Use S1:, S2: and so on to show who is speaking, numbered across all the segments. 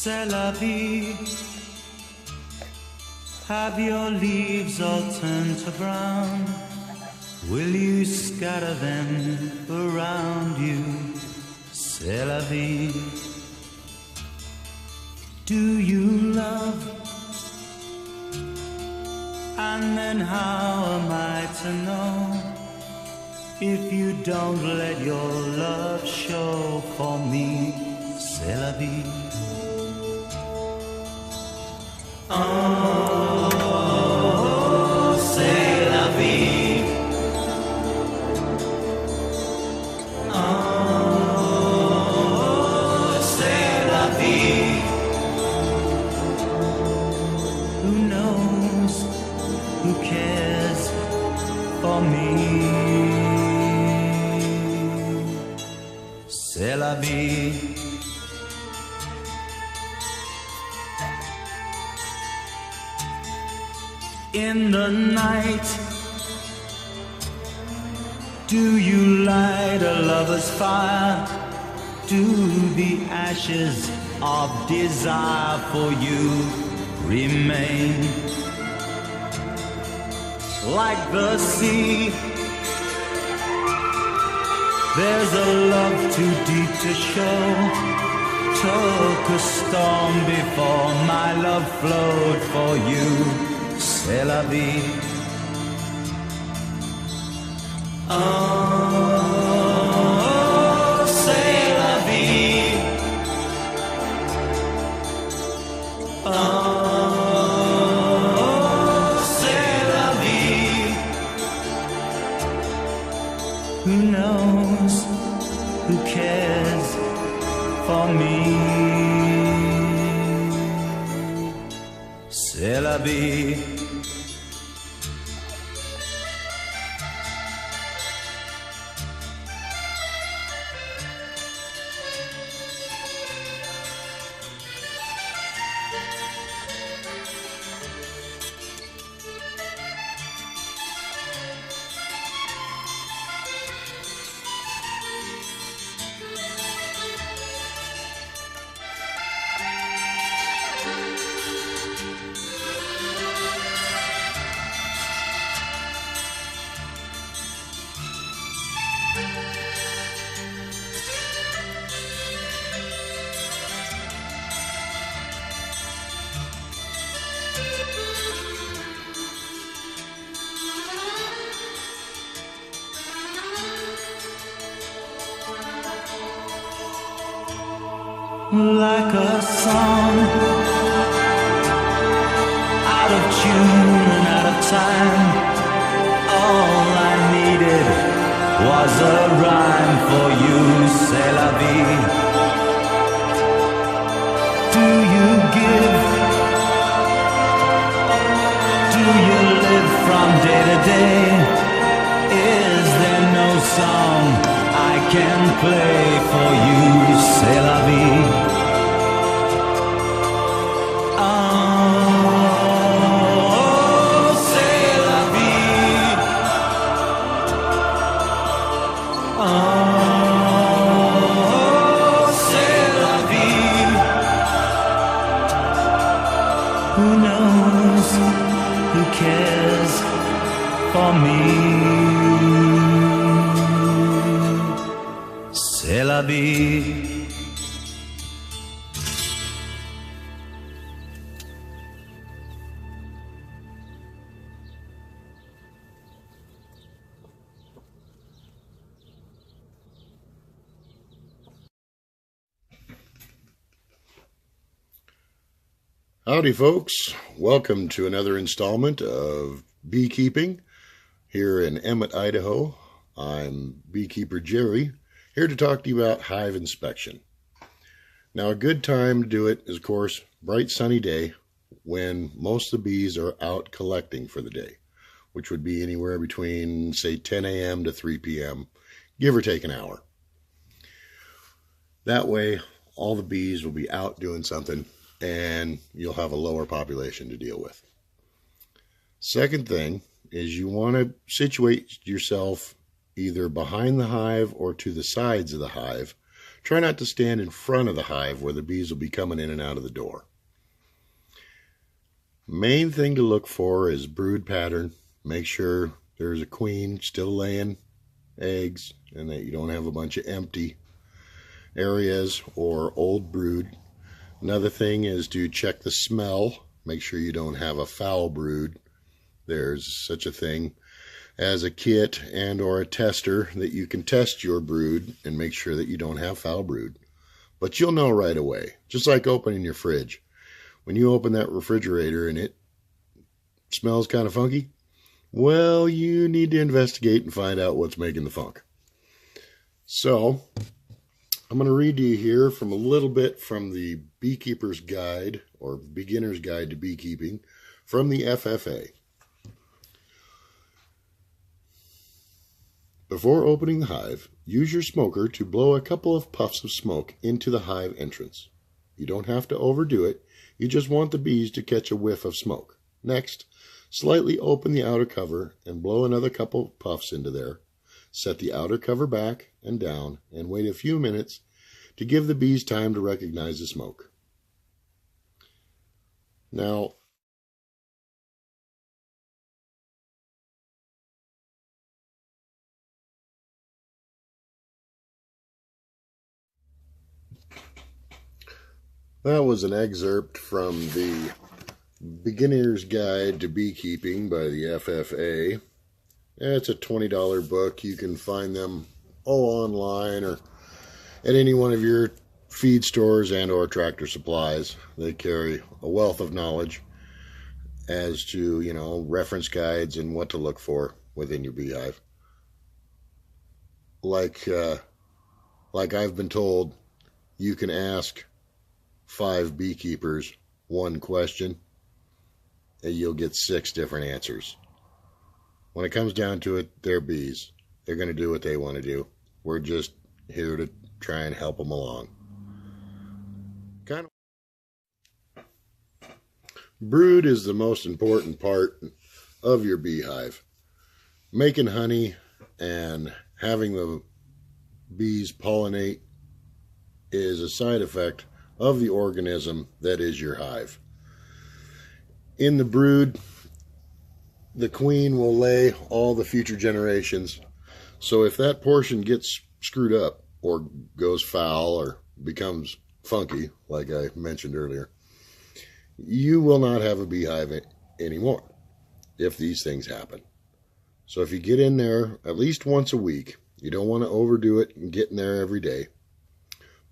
S1: C'est la vie. Have your leaves all turned to brown? Will you scatter them around you? C'est la vie. Do you love? And then how am I to know if you don't let your love show for me? C'est la vie. Oh, c'est la vie. Oh, c'est la vie. Who knows? Who cares for me? C'est la vie. In the night, do you light a lover's fire? Do the ashes of desire for you remain? Like the sea, there's a love too deep to show. Took a storm before my love flowed for you. C'est la vie. Oh, c'est la vie. Oh, c'est la vie. Who knows? Who cares for me? C'est la vie. Like a song, out of tune and out of time. All I needed was a rhyme for you. C'est la vie. Do you give? Do you live from day to day? Is there no song I can play for you? C'est la vie. Who knows? Who cares for me? C'est la vie.
S2: Howdy, folks. Welcome to another installment of Beekeeping here in Emmett, Idaho. I'm Beekeeper Jerry, here to talk to you about hive inspection. Now, a good time to do it is, of course, bright sunny day when most of the bees are out collecting for the day, which would be anywhere between, say, 10 a.m. to 3 p.m., give or take an hour. That way, all the bees will be out doing something, and you'll have a lower population to deal with. Second thing is you want to situate yourself either behind the hive or to the sides of the hive Try not to stand in front of the hive where the bees will be coming in and out of the door. Main thing to look for is brood pattern. Make sure there's a queen still laying eggs and that you don't have a bunch of empty areas or old brood. Another thing is to check the smell. Make sure you don't have a foul brood. There's such a thing as a kit and or a tester that you can test your brood and make sure that you don't have foul brood. But you'll know right away, just like opening your fridge. When you open that refrigerator and it smells kind of funky, well, you need to investigate and find out what's making the funk. So, I'm going to read to you here from a little bit from the Beekeeper's Guide, or Beginner's Guide to Beekeeping, from the FFA. Before opening the hive, use your smoker to blow a couple of puffs of smoke into the hive entrance. You don't have to overdo it, you just want the bees to catch a whiff of smoke. Next, slightly open the outer cover and blow another couple puffs into there. Set the outer cover back and down and wait a few minutes to give the bees time to recognize the smoke. Now, that was an excerpt from the Beginner's Guide to Beekeeping by the FFA. It's a $20 book. You can find them all online or at any one of your feed stores and or Tractor Supplies. They carry a wealth of knowledge as to, reference guides and what to look for within your beehive. Like I've been told, you can ask 5 beekeepers one question and you'll get 6 different answers. When it comes down to it, they're bees. They're going to do what they want to do. We're just here to try and help them along. Brood is the most important part of your beehive. Making honey and having the bees pollinate is a side effect of the organism that is your hive. In the brood, the queen will lay all the future generations. So if that portion gets screwed up or goes foul or becomes funky, like I mentioned earlier, you will not have a beehive anymore if these things happen. So if you get in there at least once a week, you don't want to overdo it and get in there every day.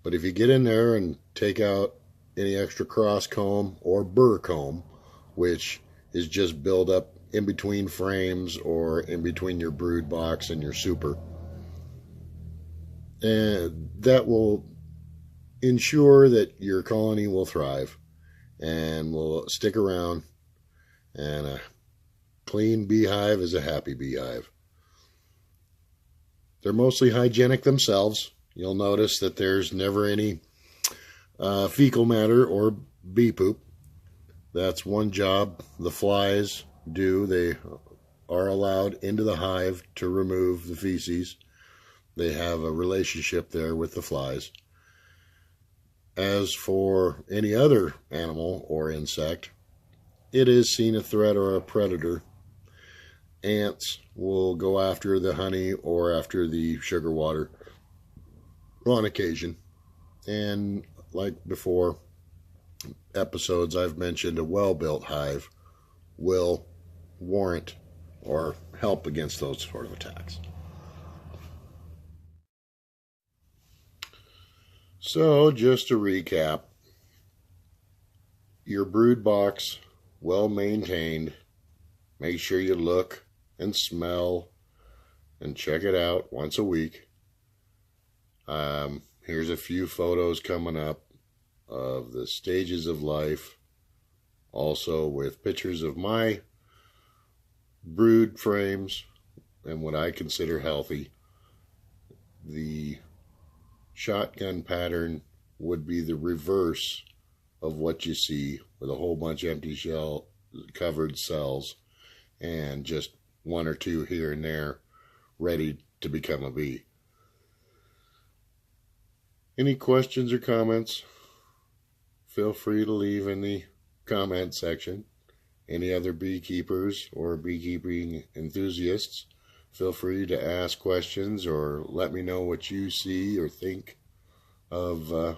S2: But if you get in there and take out any extra cross comb or burr comb, which is just build up in between frames or in between your brood box and your super, and that will ensure that your colony will thrive and will stick around, and a clean beehive is a happy beehive. They're mostly hygienic themselves. You'll notice that there's never any fecal matter or bee poop. That's one job the flies do. They are allowed into the hive to remove the feces. They have a relationship there with the flies. As for any other animal or insect, it is seen a threat or a predator. Ants will go after the honey or after the sugar water on occasion. And like before episodes, I've mentioned a well-built hive will warrant or help against those sort of attacks. So, just to recap, your brood box, well maintained. Make sure you look and smell and check it out once a week. Here's a few photos coming up of the stages of life, also with pictures of my brood frames and what I consider healthy. The shotgun pattern would be the reverse of what you see, with a whole bunch of empty shell covered cells and just one or two here and there ready to become a bee. Any questions or comments, feel free to leave in the comment section. Any other beekeepers or beekeeping enthusiasts, feel free to ask questions or let me know what you see or think of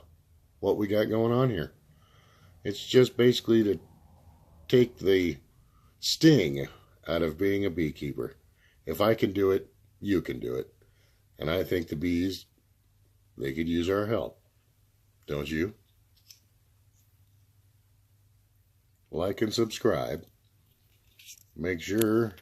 S2: what we got going on here. It's just basically to take the sting out of being a beekeeper. If I can do it, you can do it. And I think the bees, they could use our help. Don't you? Like and subscribe. Make sure